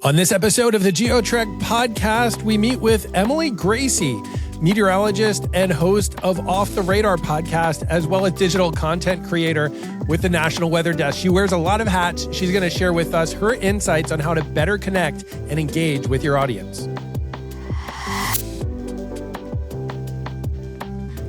On this episode of the GeoTrek podcast, we meet with Emily Gracey, meteorologist and host of Off the Radar podcast, as well as digital content creator with the National Weather Desk. She wears a lot of hats. She's going to share with us her insights on how to better connect and engage with your audience.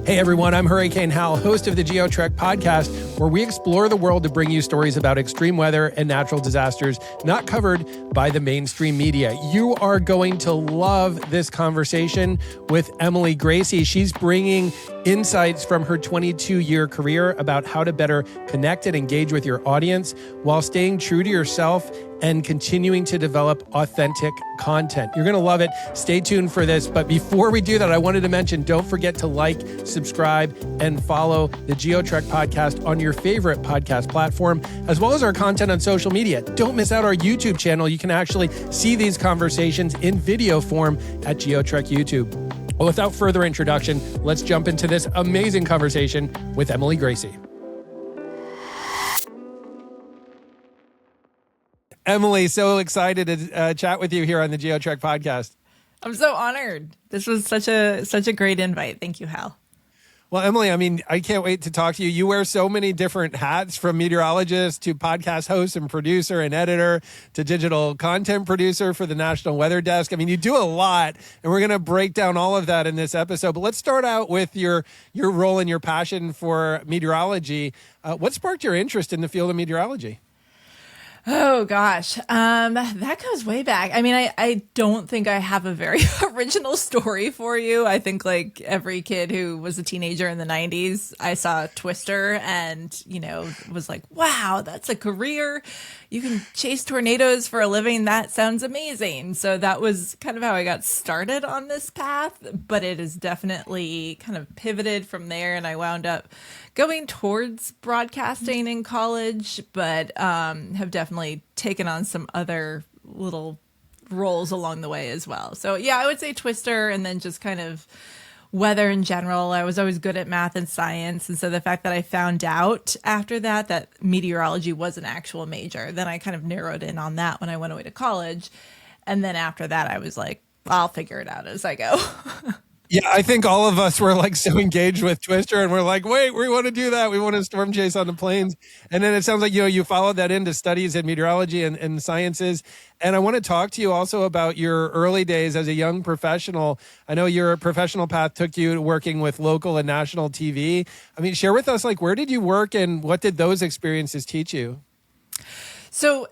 Hey everyone, I'm Hurricane Hal, host of the GeoTrek podcast, where we explore the world to bring you stories about extreme weather and natural disasters not covered by the mainstream media. You are going to love this conversation with Emily Gracey. She's bringing insights from her 22-year career about how to better connect and engage with your audience while staying true to yourself and continuing to develop authentic content. You're going to love it. Stay tuned for this. But before we do that, I wanted to mention, don't forget to like, subscribe, and follow the GeoTrek podcast on your favorite podcast platform, as well as our content on social media. Don't miss out our YouTube channel. You can actually see these conversations in video form at GeoTrek YouTube. Well, without further introduction, let's jump into this amazing conversation with Emily Gracey. Emily, so excited to chat with you here on the GeoTrek podcast. I'm so honored. This was such a great invite. Thank you, Hal. Well, Emily, I can't wait to talk to you. You wear so many different hats, from meteorologist to podcast host and producer and editor to digital content producer for the National Weather Desk. You do a lot, and we're going to break down all of that in this episode. But let's start out with your role and your passion for meteorology. What sparked your interest in the field of meteorology? Oh, gosh. That goes way back. I don't think I have a very original story for you. I think like every kid who was a teenager in the 90s, I saw Twister and, was like, wow, that's a career. You can chase tornadoes for a living. That sounds amazing. So that was kind of how I got started on this path, but it is definitely kind of pivoted from there. And I wound up going towards broadcasting in college, but have definitely taken on some other little roles along the way as well. So yeah, I would say Twister, and then just kind of weather in general. I was always good at math and science. And so the fact that I found out after that meteorology was an actual major, then I kind of narrowed in on that when I went away to college. And then after that, I was like, I'll figure it out as I go. Yeah, I think all of us were like so engaged with Twister, and we're like, wait, we want to do that. We want to storm chase on the planes. And then it sounds like, you followed that into studies in meteorology and sciences. And I want to talk to you also about your early days as a young professional. I know your professional path took you to working with local and national TV. Share with us, where did you work and what did those experiences teach you? So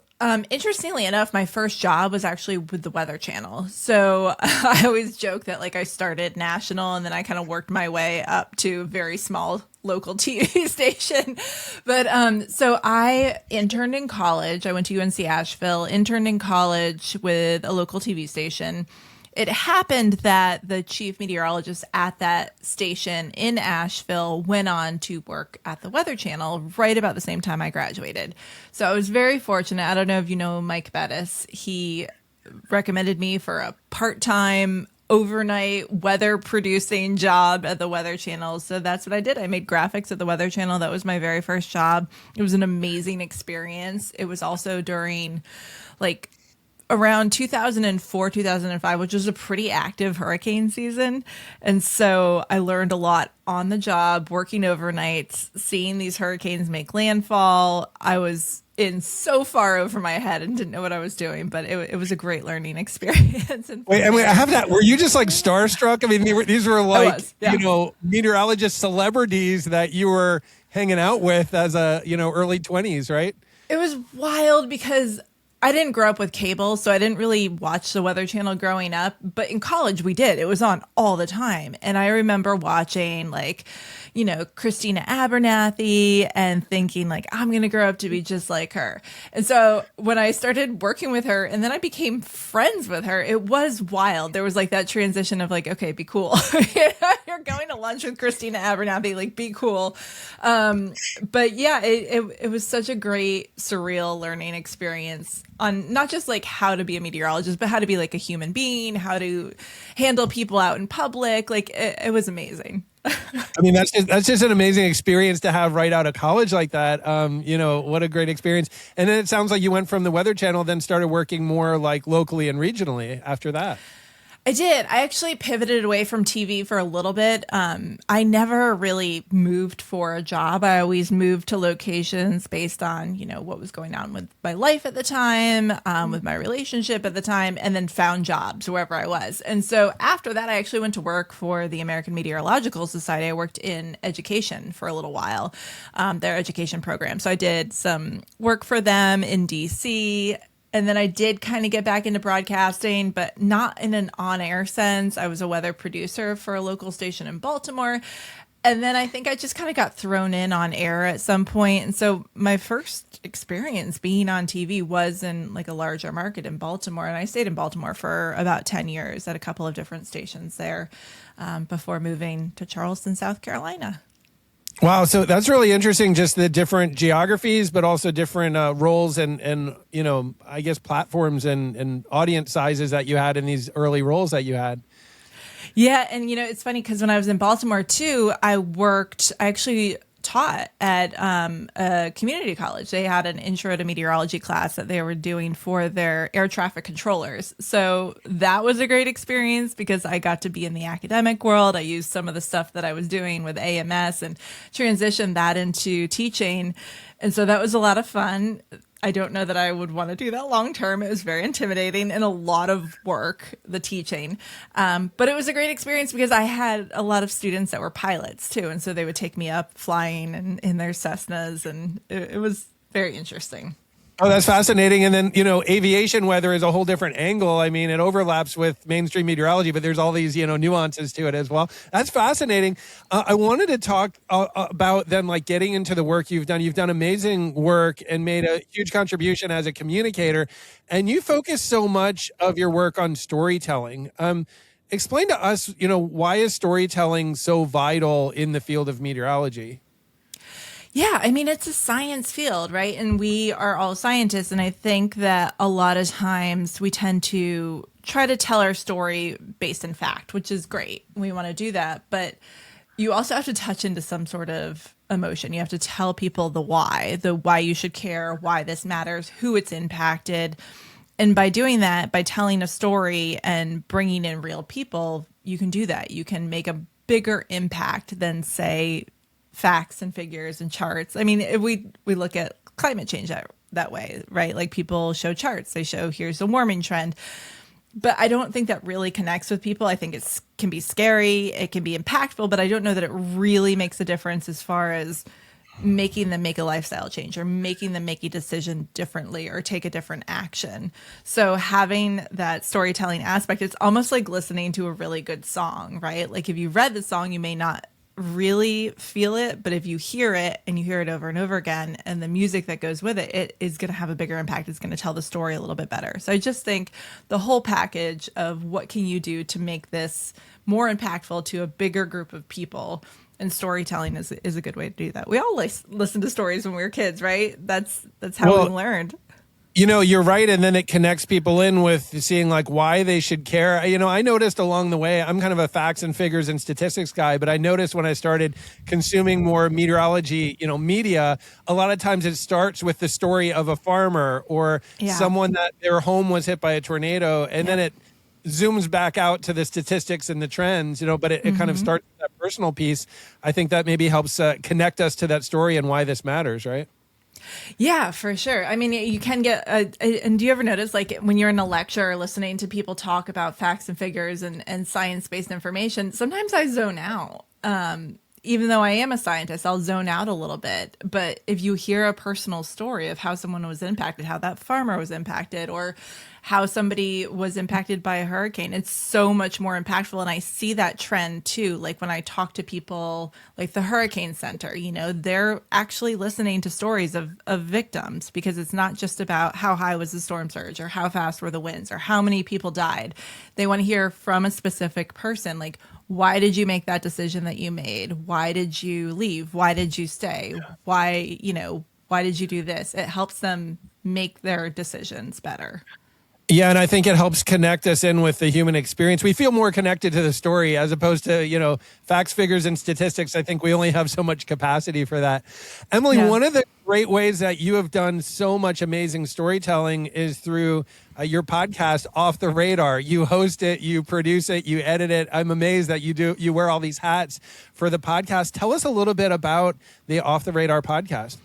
interestingly enough, my first job was actually with the Weather Channel. So I always joke that I started national and then I kind of worked my way up to a very small local TV station. But so I interned in college. I went to UNC Asheville, interned in college with a local TV station. It happened that the chief meteorologist at that station in Asheville went on to work at the Weather Channel right about the same time I graduated. So I was very fortunate. I don't know if you know Mike Bettis. He recommended me for a part-time overnight weather producing job at the Weather Channel. So that's what I did. I made graphics at the Weather Channel. That was my very first job. It was an amazing experience. It was also during around 2004, 2005, which was a pretty active hurricane season. And so I learned a lot on the job, working overnights, seeing these hurricanes make landfall. I was in so far over my head and didn't know what I was doing, but it was a great learning experience. Wait, I have that. Were you just starstruck? These were meteorologist celebrities that you were hanging out with as a, early 20s, right? It was wild because I didn't grow up with cable, so I didn't really watch the Weather Channel growing up. But in college, we did. It was on all the time. And I remember watching Christina Abernathy and thinking I'm going to grow up to be just like her. And so when I started working with her and then I became friends with her, it was wild. There was that transition of okay, be cool. You're going to lunch with Christina Abernathy, be cool. But yeah, it was such a great, surreal learning experience on not just how to be a meteorologist, but how to be a human being, how to handle people out in public. It was amazing. I mean, that's just an amazing experience to have right out of college like that. What a great experience. And then it sounds like you went from the Weather Channel, then started working more like locally and regionally after that. I did. I actually pivoted away from TV for a little bit. I never really moved for a job. I always moved to locations based on, what was going on with my life at the time, with my relationship at the time, and then found jobs wherever I was. And so after that, I actually went to work for the American Meteorological Society. I worked in education for a little while, their education program. So I did some work for them in DC. And then I did kind of get back into broadcasting, but not in an on-air sense. I was a weather producer for a local station in Baltimore. And then I think I just kind of got thrown in on air at some point. And so my first experience being on TV was in like a larger market in Baltimore. And I stayed in Baltimore for about 10 years at a couple of different stations there before moving to Charleston, South Carolina. Wow. So that's really interesting, just the different geographies, but also different roles and I guess platforms and audience sizes that you had in these early roles that you had. Yeah. And, it's funny because when I was in Baltimore, too, I actually taught at a community college. They had an intro to meteorology class that they were doing for their air traffic controllers. So that was a great experience because I got to be in the academic world. I used some of the stuff that I was doing with AMS and transitioned that into teaching. And so that was a lot of fun. I don't know that I would want to do that long term. It was very intimidating and a lot of work, the teaching. But it was a great experience because I had a lot of students that were pilots too. And so they would take me up flying and in their Cessnas. And it was very interesting. Oh, that's fascinating. And then, aviation weather is a whole different angle. I mean, it overlaps with mainstream meteorology, but there's all these, nuances to it as well. That's fascinating. I wanted to talk about then, like, getting into the work you've done. You've done amazing work and made a huge contribution as a communicator. And you focus so much of your work on storytelling. Explain to us, why is storytelling so vital in the field of meteorology? Yeah, I mean, it's a science field, right? And we are all scientists. And I think that a lot of times we tend to try to tell our story based in fact, which is great. We want to do that. But you also have to touch into some sort of emotion. You have to tell people the why you should care, why this matters, who it's impacted. And by doing that, by telling a story and bringing in real people, you can do that. You can make a bigger impact than, say, facts and figures and charts. I mean, we look at climate change that way, right? Like people show charts, they show here's the warming trend. But I don't think that really connects with people. I think it can be scary, it can be impactful, but I don't know that it really makes a difference as far as making them make a lifestyle change or making them make a decision differently or take a different action. So having that storytelling aspect, it's almost like listening to a really good song, right? Like if you read the song, you may not really feel it, but if you hear it and you hear it over and over again and the music that goes with it, it is going to have a bigger impact. It's going to tell the story a little bit better. So I just think the whole package of what can you do to make this more impactful to a bigger group of people, and storytelling is a good way to do that. We all listen to stories when we were kids, right? That's how we learned. You're right. And then it connects people in with seeing like why they should care. I noticed along the way, I'm kind of a facts and figures and statistics guy, but I noticed when I started consuming more meteorology, media, a lot of times it starts with the story of a farmer or someone that their home was hit by a tornado. And then it zooms back out to the statistics and the trends, but it kind of starts with that personal piece. I think that maybe helps connect us to that story and why this matters, right? Yeah, for sure. I mean, you can get, and do you ever notice, like, when you're in a lecture listening to people talk about facts and figures and science-based information, sometimes I zone out. Even though I am a scientist, I'll zone out a little bit. But if you hear a personal story of how someone was impacted, how that farmer was impacted, or how somebody was impacted by a hurricane, it's so much more impactful. And I see that trend too. Like when I talk to people like the Hurricane Center, they're actually listening to stories of victims, because it's not just about how high was the storm surge or how fast were the winds or how many people died. They want to hear from a specific person, like, why did you make that decision that you made? Why did you leave? Why did you stay? Why did you do this? It helps them make their decisions better. Yeah, and I think it helps connect us in with the human experience. We feel more connected to the story as opposed to, facts, figures, and statistics. I think we only have so much capacity for that. Emily, Yeah. one of the great ways that you have done so much amazing storytelling is through your podcast, Off the Radar. You host it, you produce it, you edit it. I'm amazed that you wear all these hats for the podcast. Tell us a little bit about the Off the Radar podcast.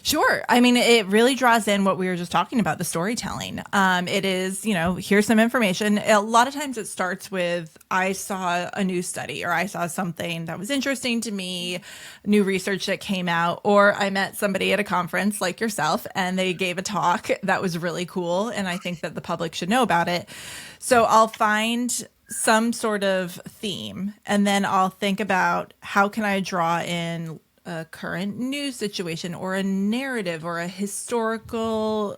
Sure. I mean, it really draws in what we were just talking about, the storytelling. It is, here's some information. A lot of times it starts with, I saw a new study, or I saw something that was interesting to me, new research that came out, or I met somebody at a conference like yourself and they gave a talk that was really cool. And I think that the public should know about it. So I'll find some sort of theme, and then I'll think about how can I draw in a current news situation or a narrative or a historical,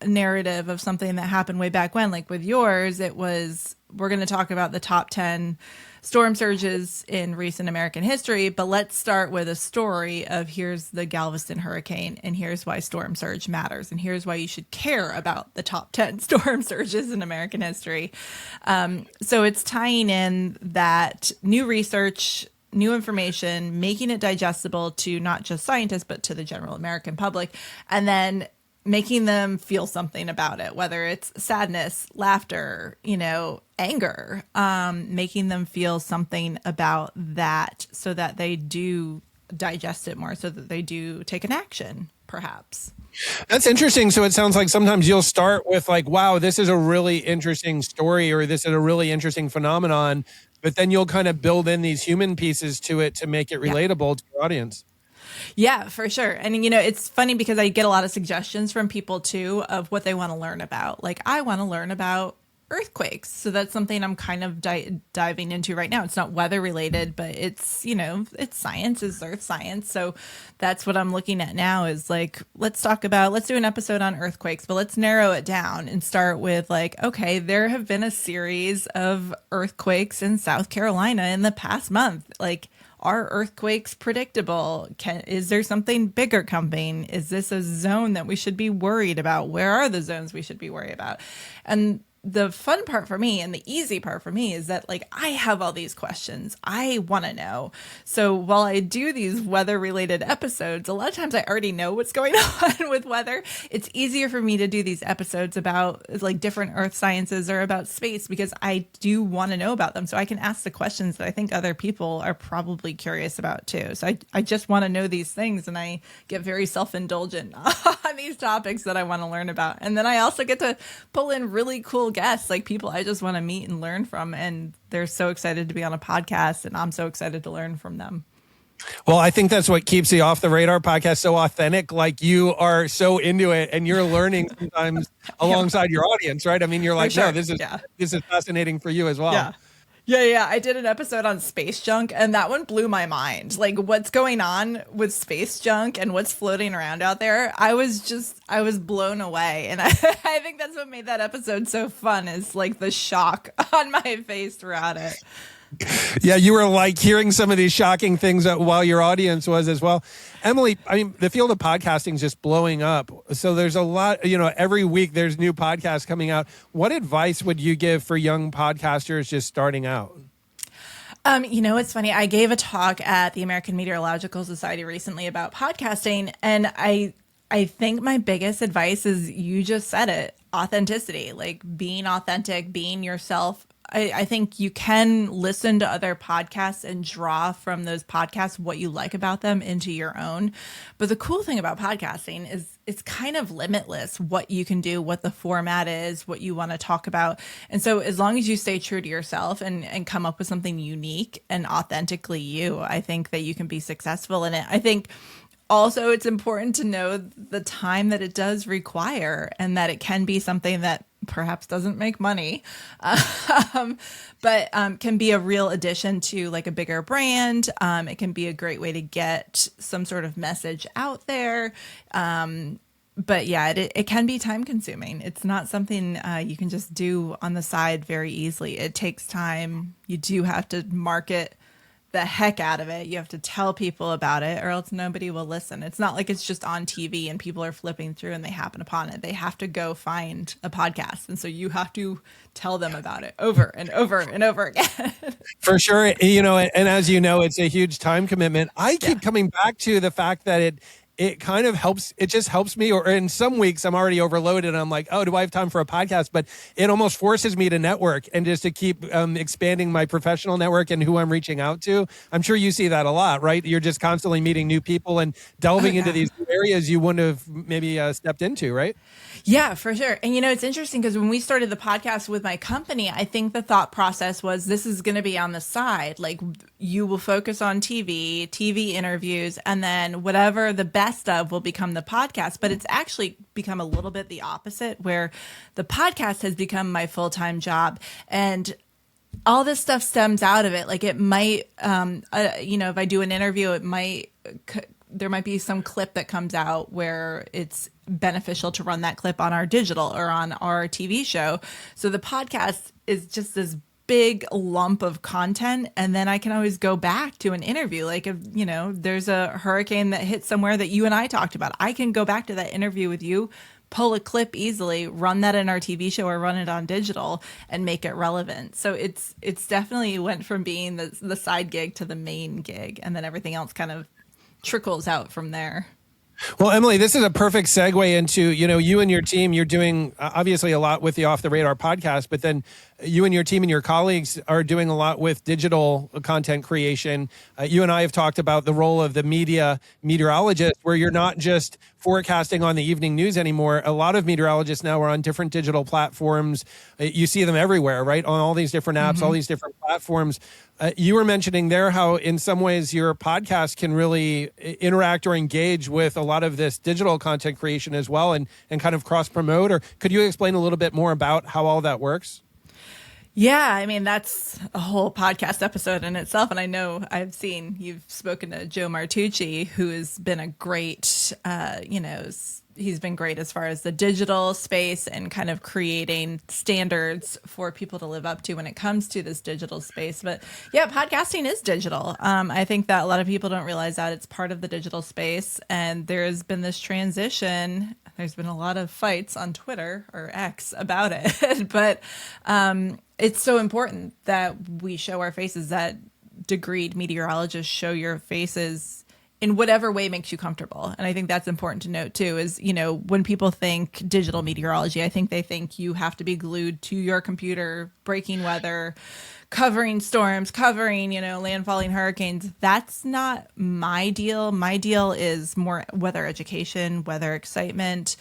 narrative of something that happened way back when. Like with yours, it was, we're going to talk about the top 10 storm surges in recent American history, but let's start with a story of here's the Galveston hurricane and here's why storm surge matters and here's why you should care about the top 10 storm surges in American history. So it's tying in that new research, new information, making it digestible to not just scientists, but to the general American public, and then making them feel something about it, whether it's sadness, laughter, anger, making them feel something about that so that they do digest it more, so that they do take an action, perhaps. That's interesting. So it sounds like sometimes you'll start with like, wow, this is a really interesting story, or this is a really interesting phenomenon, but then you'll kind of build in these human pieces to it to make it relatable to your audience. Yeah, for sure. And, it's funny because I get a lot of suggestions from people too of what they want to learn about. Like, I want to learn about earthquakes. So that's something I'm kind of diving into right now. It's not weather related, but it's, it's science, it's earth science. So that's what I'm looking at now is like, let's do an episode on earthquakes, but let's narrow it down and start with like, okay, there have been a series of earthquakes in South Carolina in the past month. Like, are earthquakes predictable? Is there something bigger coming? Is this a zone that we should be worried about? Where are the zones we should be worried about? And the fun part for me and the easy part for me is that like I have all these questions I want to know. So while I do these weather related episodes, a lot of times I already know what's going on with weather. It's easier for me to do these episodes about like different earth sciences or about space because I do want to know about them. So I can ask the questions that I think other people are probably curious about too. So I just want to know these things, and I get very self-indulgent on these topics that I want to learn about. And then I also get to pull in really cool guests, like people I just want to meet and learn from, and they're so excited to be on a podcast, and I'm so excited to learn from them. Well, I think that's what keeps the Off the Radar podcast so authentic. Like, you are so into it and you're learning sometimes alongside your audience, right? I mean, you're like, no, this is fascinating for you as well. Yeah. I did an episode on space junk, and that one blew my mind. Like, what's going on with space junk and what's floating around out there. I was blown away. And I think that's what made that episode so fun, is like the shock on my face throughout it. Yeah, you were like hearing some of these shocking things while your audience was as well. Emily, I mean, the field of podcasting is just blowing up. So there's a lot, every week there's new podcasts coming out. What advice would you give for young podcasters just starting out? It's funny. I gave a talk at the American Meteorological Society recently about podcasting, and I think my biggest advice is, you just said it, authenticity, like being authentic, being yourself. I think you can listen to other podcasts and draw from those podcasts what you like about them into your own. But the cool thing about podcasting is it's kind of limitless what you can do, what the format is, what you want to talk about. And so as long as you stay true to yourself and come up with something unique and authentically you, I think that you can be successful in it. I think also it's important to know the time that it does require, and that it can be something that perhaps doesn't make money, but can be a real addition to like a bigger brand. It can be a great way to get some sort of message out there. But yeah, it can be time consuming. It's not something you can just do on the side very easily. It takes time. You do have to market the heck out of it. You have to tell people about it or else nobody will listen. It's not like it's just on TV and people are flipping through and they happen upon it. They have to go find a podcast. And so you have to tell them about it over and over and over again. For sure. And as you know, it's a huge time commitment. I keep coming back to the fact that it kind of helps. It just helps me. Or in some weeks, I'm already overloaded. And I'm like, oh, do I have time for a podcast? But it almost forces me to network and just to keep expanding my professional network and who I'm reaching out to. I'm sure you see that a lot, right? You're just constantly meeting new people and delving into these areas you wouldn't have maybe stepped into, right? Yeah, for sure. And, it's interesting because when we started the podcast with my company, I think the thought process was this is going to be on the side. Like you will focus on TV interviews, and then whatever the best of will become the podcast. But it's actually become a little bit the opposite, where the podcast has become my full-time job. And all this stuff stems out of it. Like it might, if I do an interview, there might be some clip that comes out where it's beneficial to run that clip on our digital or on our TV show. So the podcast is just this big lump of content. And then I can always go back to an interview. Like if, there's a hurricane that hit somewhere that you and I talked about, I can go back to that interview with you, pull a clip easily, run that in our TV show or run it on digital and make it relevant. So it's definitely went from being the side gig to the main gig. And then everything else kind of trickles out from there. Well, Emily, this is a perfect segue into, you and your team, you're doing obviously a lot with the Off the Radar podcast, but then you and your team and your colleagues are doing a lot with digital content creation. You and I have talked about the role of the meteorologist, where you're not just forecasting on the evening news anymore. A lot of meteorologists now are on different digital platforms. You see them everywhere, right? On all these different apps, all these different platforms. You were mentioning there how in some ways your podcast can really interact or engage with a lot of this digital content creation as well and kind of cross promote. Or could you explain a little bit more about how all that works? Yeah, I mean, that's a whole podcast episode in itself. And I know you've spoken to Joe Martucci, who has been a great, he's been great as far as the digital space and kind of creating standards for people to live up to when it comes to this digital space. But yeah, podcasting is digital. I think that a lot of people don't realize that it's part of the digital space. And there's been this transition. There's been a lot of fights on Twitter or X about it. But it's so important that we show our faces, that degreed meteorologists show your faces in whatever way makes you comfortable. And I think that's important to note too, is, when people think digital meteorology, I think they think you have to be glued to your computer, breaking weather, covering storms, covering, landfalling hurricanes. That's not my deal. My deal is more weather education, weather excitement,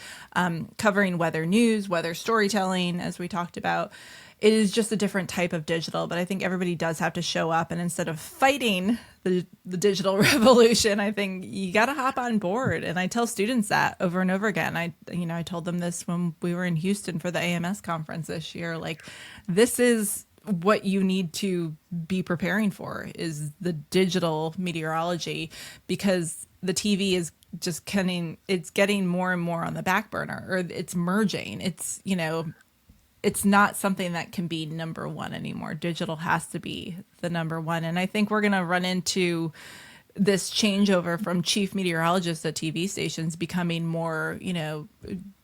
covering weather news, weather storytelling, as we talked about. It is just a different type of digital, but I think everybody does have to show up. And instead of fighting the digital revolution, I think you got to hop on board. And I tell students that over and over again. I told them this when we were in Houston for the AMS conference this year. Like, this is what you need to be preparing for, is the digital meteorology, because the TV is just getting more and more on the back burner, or it's merging. It's not something that can be number one anymore. Digital has to be the number one. And I think we're going to run into this changeover from chief meteorologists at TV stations becoming more,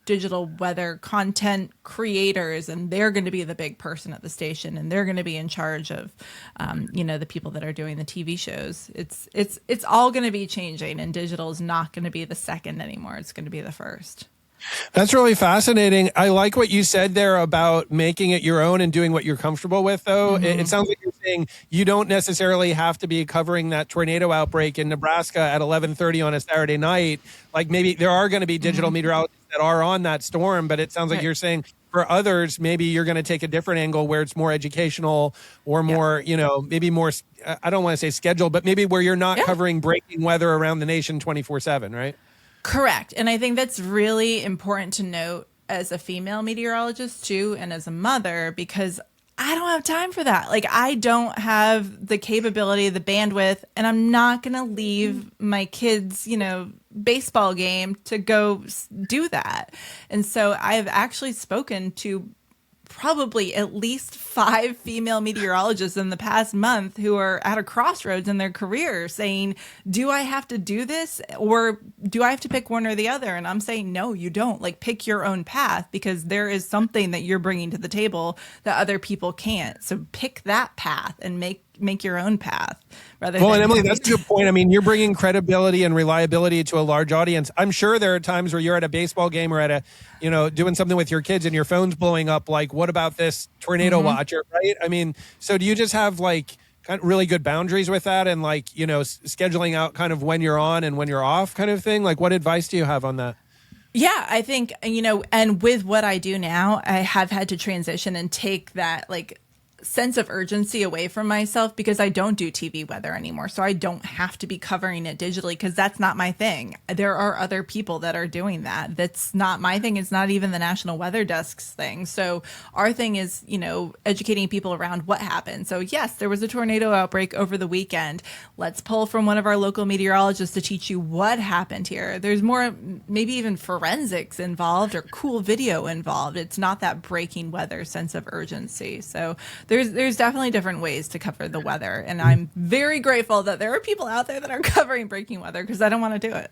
digital weather content creators. And they're going to be the big person at the station, and they're going to be in charge of, the people that are doing the TV shows. It's all going to be changing, and digital is not going to be the second anymore. It's going to be the first. That's really fascinating. I like what you said there about making it your own and doing what you're comfortable with, though. It sounds like you're saying you don't necessarily have to be covering that tornado outbreak in Nebraska at 11:30 on a Saturday night. Like, maybe there are going to be digital meteorologists that are on that storm, but it sounds like you're saying for others, maybe you're going to take a different angle where it's more educational or more, maybe more, I don't want to say scheduled, but maybe where you're not covering breaking weather around the nation 24/7, right? Correct. And I think that's really important to note as a female meteorologist too, and as a mother, because I don't have time for that. Like, I don't have the capability, the bandwidth, and I'm not going to leave my kids, baseball game to go do that. And so I've actually spoken to probably at least 5 female meteorologists in the past month who are at a crossroads in their career saying, do I have to do this or do I have to pick one or the other? And I'm saying, no, you don't. Like, pick your own path, because there is something that you're bringing to the table that other people can't. So pick that path and make your own path rather well, than. And Emily, that's a good point. I mean, you're bringing credibility and reliability to a large audience. I'm sure there are times where you're at a baseball game or at a, doing something with your kids and your phone's blowing up. Like, what about this tornado watcher, right? I mean, so do you just have like kind of really good boundaries with that and like, scheduling out kind of when you're on and when you're off kind of thing? Like, what advice do you have on that? Yeah, I think, and with what I do now, I have had to transition and take that like sense of urgency away from myself, because I don't do TV weather anymore. So I don't have to be covering it digitally, because that's not my thing. There are other people that are doing that. That's not my thing. It's not even the National Weather Desk's thing. So our thing is, educating people around what happened. So yes, there was a tornado outbreak over the weekend. Let's pull from one of our local meteorologists to teach you what happened here. There's more, maybe even forensics involved or cool video involved. It's not that breaking weather sense of urgency. So there's definitely different ways to cover the weather. And I'm very grateful that there are people out there that are covering breaking weather, because I don't want to do it.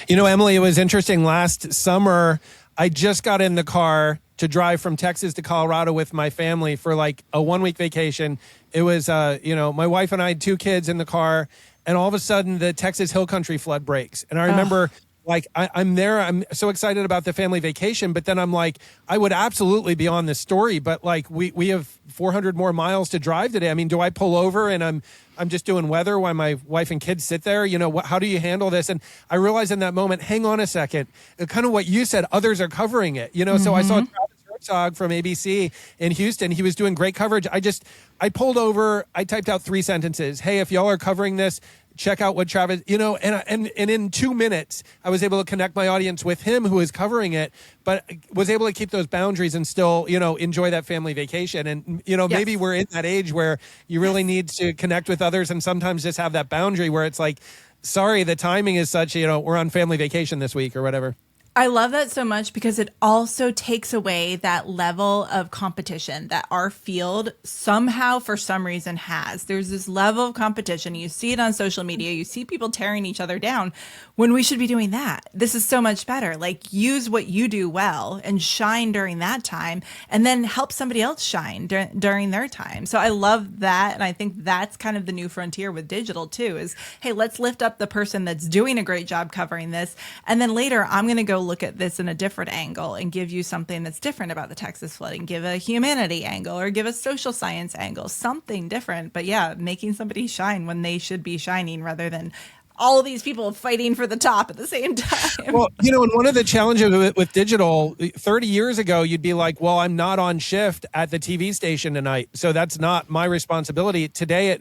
Emily, it was interesting. Last summer, I just got in the car to drive from Texas to Colorado with my family for like a 1-week vacation. It was, my wife and I had 2 kids in the car, and all of a sudden the Texas Hill Country flood breaks. And I remember like I'm there. I'm so excited about the family vacation, but then I'm like, I would absolutely be on this story, but like we have 400 more miles to drive today. I mean, do I pull over and I'm just doing weather while my wife and kids sit there? How do you handle this? And I realized in that moment, hang on a second, kind of what you said, others are covering it, So I saw Travis Herzog from ABC in Houston. He was doing great coverage. I pulled over, I typed out 3 sentences. Hey, if y'all are covering this, check out what Travis, and in 2 minutes, I was able to connect my audience with him who is covering it, but was able to keep those boundaries and still, enjoy that family vacation. And, maybe we're in that age where you really need to connect with others and sometimes just have that boundary where it's like, sorry, the timing is such, we're on family vacation this week or whatever. I love that so much, because it also takes away that level of competition that our field somehow, for some reason, has. There's this level of competition. You see it on social media. You see people tearing each other down when we should be doing that. This is so much better. Like, use what you do well and shine during that time, and then help somebody else shine during their time. So I love that. And I think that's kind of the new frontier with digital too, is, hey, let's lift up the person that's doing a great job covering this. And then later, I'm going to go look at this in a different angle and give you something that's different about the Texas flooding, give a humanity angle or give a social science angle, something different. But yeah, making somebody shine when they should be shining, rather than all of these people fighting for the top at the same time. Well, and one of the challenges with digital, 30 years ago, you'd be like, well, I'm not on shift at the TV station tonight, so that's not my responsibility. Today,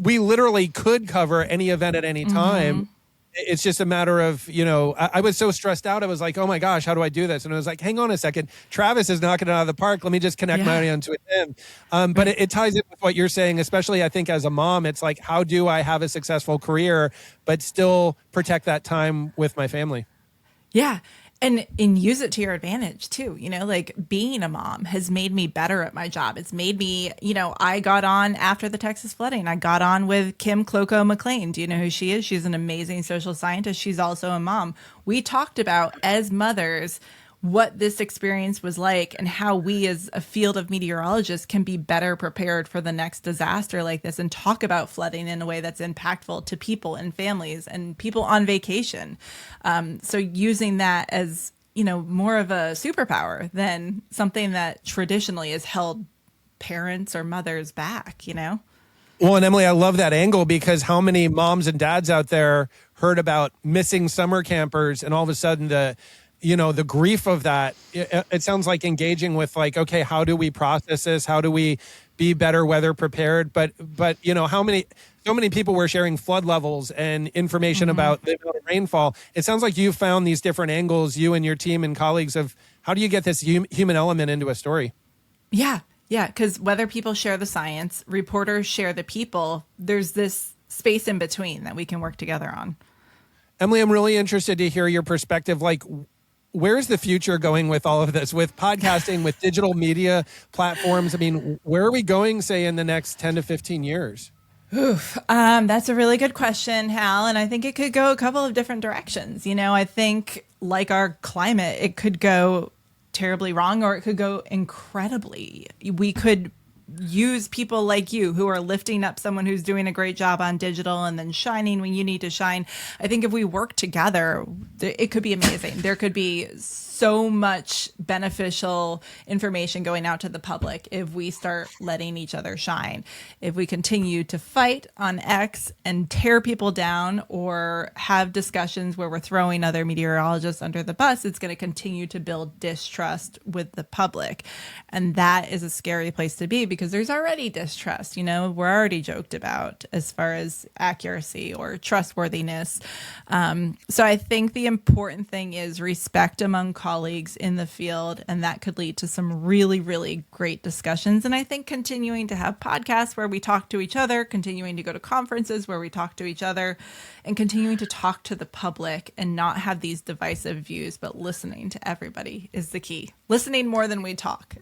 we literally could cover any event at any time. It's just a matter of, I was so stressed out. I was like, oh my gosh, how do I do this? And I was like, hang on a second. Travis is knocking it out of the park. Let me just connect my audience with him. But it ties in with what you're saying, especially I think as a mom, it's like, how do I have a successful career, but still protect that time with my family? Yeah. And use it to your advantage too. Like, being a mom has made me better at my job. It's made me, I got on after the Texas flooding. I got on with Kim Cloco McLean. Do you know who she is? She's an amazing social scientist. She's also a mom. We talked about, as mothers, what this experience was like and how we as a field of meteorologists can be better prepared for the next disaster like this, and talk about flooding in a way that's impactful to people and families and people on vacation. So using that as, more of a superpower than something that traditionally has held parents or mothers back, Well, and Emily, I love that angle, because how many moms and dads out there heard about missing summer campers, and all of a sudden the grief of that, it sounds like engaging with like, okay, how do we process this? How do we be better weather prepared? But so many people were sharing flood levels and information about the amount of rainfall. It sounds like you found these different angles, you and your team and colleagues, of how do you get this human element into a story? Yeah. Yeah. Because whether people share the science, reporters share the people, there's this space in between that we can work together on. Emily, I'm really interested to hear your perspective. Like, where's the future going with all of this, with podcasting, with digital media platforms? I mean, where are we going, say, in the next 10 to 15 years? That's a really good question, Hal. And I think it could go a couple of different directions. I think like our climate, it could go terribly wrong or it could go incredibly. We could use people like you who are lifting up someone who's doing a great job on digital and then shining when you need to shine. I think if we work together, it could be amazing. There could be so much beneficial information going out to the public if we start letting each other shine. If we continue to fight on X and tear people down or have discussions where we're throwing other meteorologists under the bus, it's going to continue to build distrust with the public. And that is a scary place to be because there's already distrust. We're already joked about as far as accuracy or trustworthiness. So I think the important thing is respect among colleagues in the field, and that could lead to some really, really great discussions. And I think continuing to have podcasts where we talk to each other, continuing to go to conferences where we talk to each other, and continuing to talk to the public and not have these divisive views, but listening to everybody is the key. Listening more than we talk.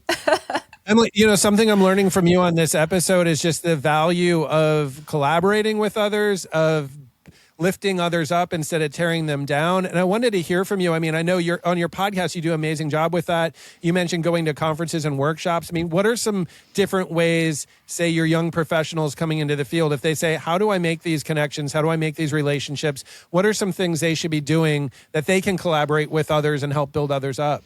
Emily, something I'm learning from you on this episode is just the value of collaborating with others, of lifting others up instead of tearing them down. And I wanted to hear from you. I mean, I know you're on your podcast, you do an amazing job with that. You mentioned going to conferences and workshops. I mean, what are some different ways, say your young professionals coming into the field, if they say, how do I make these connections? How do I make these relationships? What are some things they should be doing that they can collaborate with others and help build others up?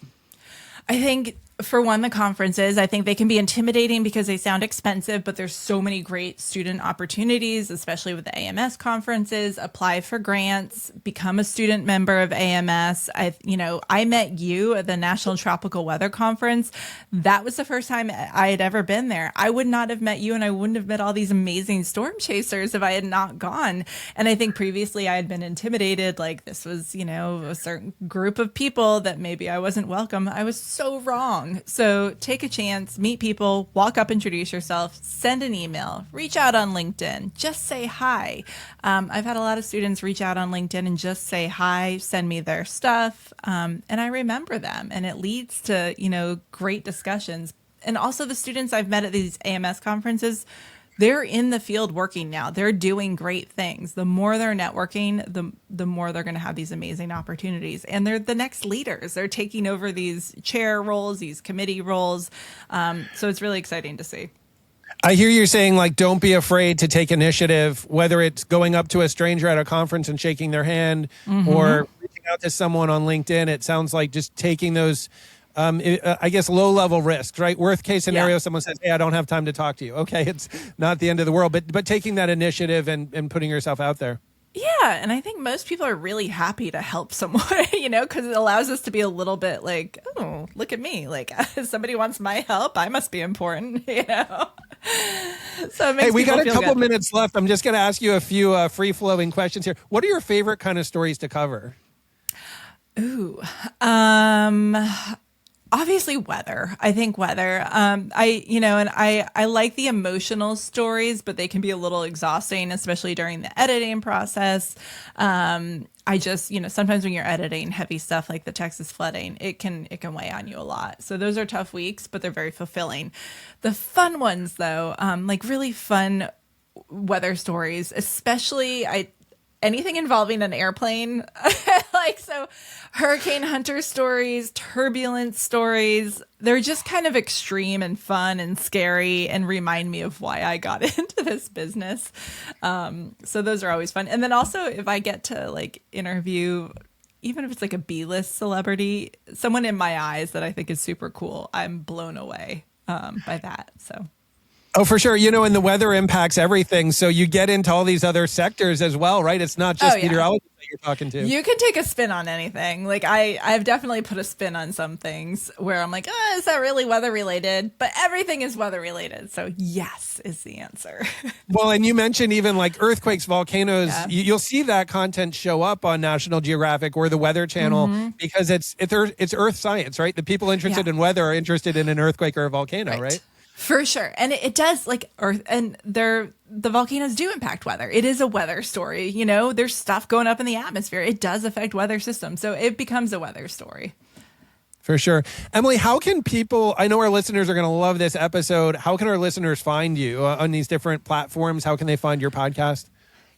I think for one, the conferences, I think they can be intimidating because they sound expensive, but there's so many great student opportunities, especially with the AMS conferences. Apply for grants, become a student member of AMS. I met you at the National Tropical Weather Conference. That was the first time I had ever been there. I would not have met you and I wouldn't have met all these amazing storm chasers if I had not gone. And I think previously I had been intimidated, like this was, a certain group of people that maybe I wasn't welcome. I was so wrong. So take a chance, meet people, walk up, introduce yourself, send an email, reach out on LinkedIn, just say hi. I've had a lot of students reach out on LinkedIn and just say hi, send me their stuff. And I remember them and it leads to, great discussions. And also the students I've met at these AMS conferences, they're in the field working now. They're doing great things. The more they're networking, the more they're going to have these amazing opportunities. And they're the next leaders. They're taking over these chair roles, these committee roles. So it's really exciting to see. I hear you saying, don't be afraid to take initiative, whether it's going up to a stranger at a conference and shaking their hand or reaching out to someone on LinkedIn. It sounds like just taking those I guess low-level risks, right? Worst case scenario, someone says, hey, I don't have time to talk to you. Okay, it's not the end of the world, but taking that initiative and putting yourself out there. Yeah, and I think most people are really happy to help someone, because it allows us to be a little bit like, oh, look at me. Like, somebody wants my help. I must be important, So it makes we got a couple good. minutes left. I'm just going to ask you a few free-flowing questions here. What are your favorite kind of stories to cover? Ooh, obviously weather. I think weather. I like the emotional stories, but they can be a little exhausting, especially during the editing process. I just, sometimes when you're editing heavy stuff like the Texas flooding, it can weigh on you a lot. So those are tough weeks, but they're very fulfilling. The fun ones though, like really fun weather stories, especially anything involving an airplane, so hurricane hunter stories, turbulence stories, they're just kind of extreme and fun and scary and remind me of why I got into this business. So those are always fun. And then also if I get to interview, even if it's a B-list celebrity, someone in my eyes that I think is super cool, I'm blown away by that. So. Oh, for sure. And the weather impacts everything. So you get into all these other sectors as well, right? It's not just meteorology that you're talking to. You can take a spin on anything. I've definitely put a spin on some things where I'm like, is that really weather related? But everything is weather related. So yes is the answer. Well, and you mentioned even earthquakes, volcanoes. Yeah. You'll see that content show up on National Geographic or the Weather Channel because it's Earth science, right? The people interested in weather are interested in an earthquake or a volcano, right? For sure. And it does Earth and the volcanoes do impact weather. It is a weather story. There's stuff going up in the atmosphere. It does affect weather systems. So it becomes a weather story. For sure. Emily, how can people, I know our listeners are going to love this episode. How can our listeners find you on these different platforms? How can they find your podcast?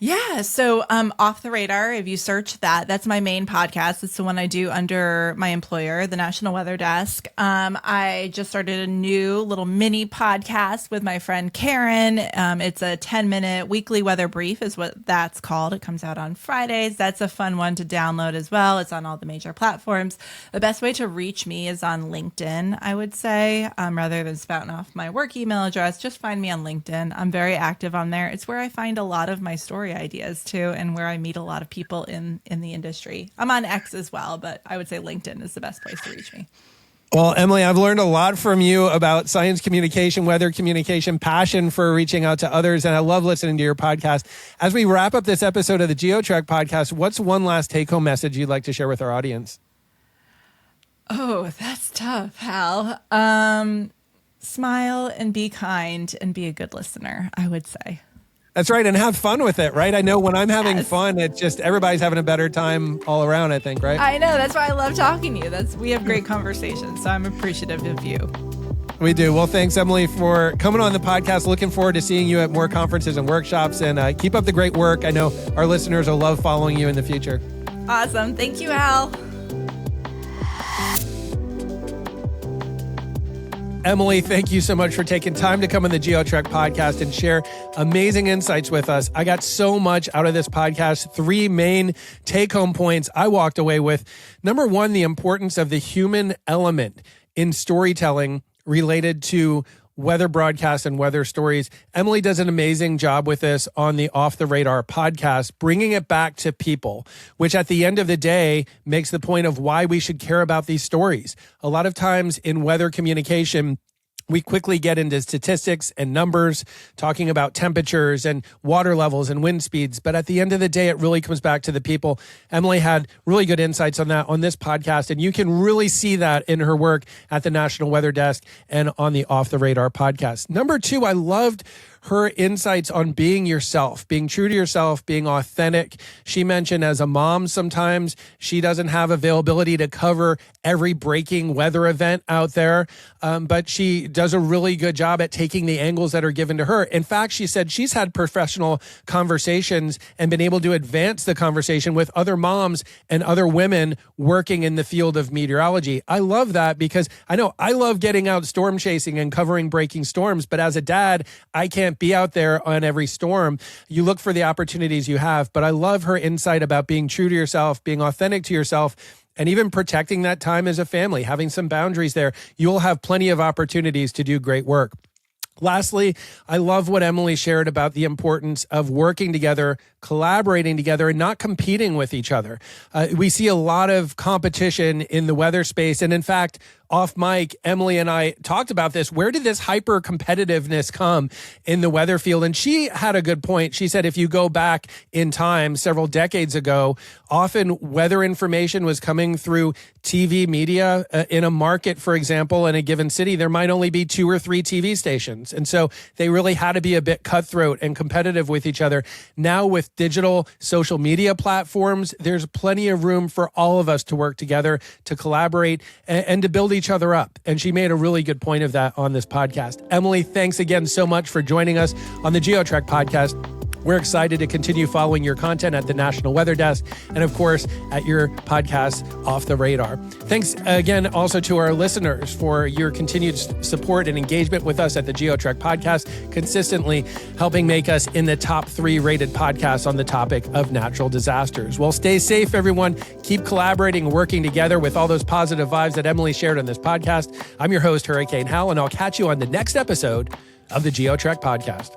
Yeah. So Off the Radar, if you search that, that's my main podcast. It's the one I do under my employer, the National Weather Desk. I just started a new little mini podcast with my friend Karen. It's a 10-minute weekly weather brief is what that's called. It comes out on Fridays. That's a fun one to download as well. It's on all the major platforms. The best way to reach me is on LinkedIn, I would say, rather than spouting off my work email address. Just find me on LinkedIn. I'm very active on there. It's where I find a lot of my story ideas too, and where I meet a lot of people in the industry. I'm on X as well, but I would say LinkedIn is the best place to reach me. Well, Emily, I've learned a lot from you about science communication, weather communication, passion for reaching out to others, and I love listening to your podcast. As we wrap up this episode of the GeoTrek podcast, what's one last take-home message you'd like to share with our audience? Oh, that's tough, Hal. Smile and be kind and be a good listener, I would say. That's right. And have fun with it, right? I know when I'm having fun, it's just everybody's having a better time all around, I think, right? I know. That's why I love talking to you. We have great conversations. So I'm appreciative of you. We do. Well, thanks, Emily, for coming on the podcast. Looking forward to seeing you at more conferences and workshops, and keep up the great work. I know our listeners will love following you in the future. Awesome. Thank you, Hal. Emily, thank you so much for taking time to come on the GeoTrek podcast and share amazing insights with us. I got so much out of this podcast. 3 main take-home points I walked away with. Number 1, the importance of the human element in storytelling related to weather broadcasts and weather stories. Emily does an amazing job with this on the Off the Radar podcast, bringing it back to people, which at the end of the day makes the point of why we should care about these stories. A lot of times in weather communication, we quickly get into statistics and numbers, talking about temperatures and water levels and wind speeds. But at the end of the day, it really comes back to the people. Emily had really good insights on that on this podcast, and you can really see that in her work at the National Weather Desk and on the Off the Radar podcast. Number 2, I loved her insights on being yourself, being true to yourself, being authentic. She mentioned as a mom, sometimes she doesn't have availability to cover every breaking weather event out there, but she does a really good job at taking the angles that are given to her. In fact, she said she's had professional conversations and been able to advance the conversation with other moms and other women working in the field of meteorology. I love that because I know I love getting out storm chasing and covering breaking storms, but as a dad, I can't be out there on every storm. You look for the opportunities you have, but I love her insight about being true to yourself, being authentic to yourself, and even protecting that time as a family, having some boundaries there. You'll have plenty of opportunities to do great work. Lastly, I love what Emily shared about the importance of working together, collaborating together, and not competing with each other. We see a lot of competition in the weather space. And in fact, off mic, Emily and I talked about this. Where did this hyper competitiveness come in the weather field? And she had a good point. She said, if you go back in time several decades ago, often weather information was coming through TV media. In a market, for example, in a given city, there might only be 2 or 3 TV stations. And so they really had to be a bit cutthroat and competitive with each other. Now with digital social media platforms, there's plenty of room for all of us to work together, to collaborate, and to build each other up. And she made a really good point of that on this podcast. Emily, thanks again so much for joining us on the GeoTrek podcast. We're excited to continue following your content at the National Weather Desk and, of course, at your podcast, Off the Radar. Thanks again also to our listeners for your continued support and engagement with us at the GeoTrek podcast, consistently helping make us in the top 3 rated podcasts on the topic of natural disasters. Well, stay safe, everyone. Keep collaborating and working together with all those positive vibes that Emily shared on this podcast. I'm your host, Hurricane Hal, and I'll catch you on the next episode of the GeoTrek podcast.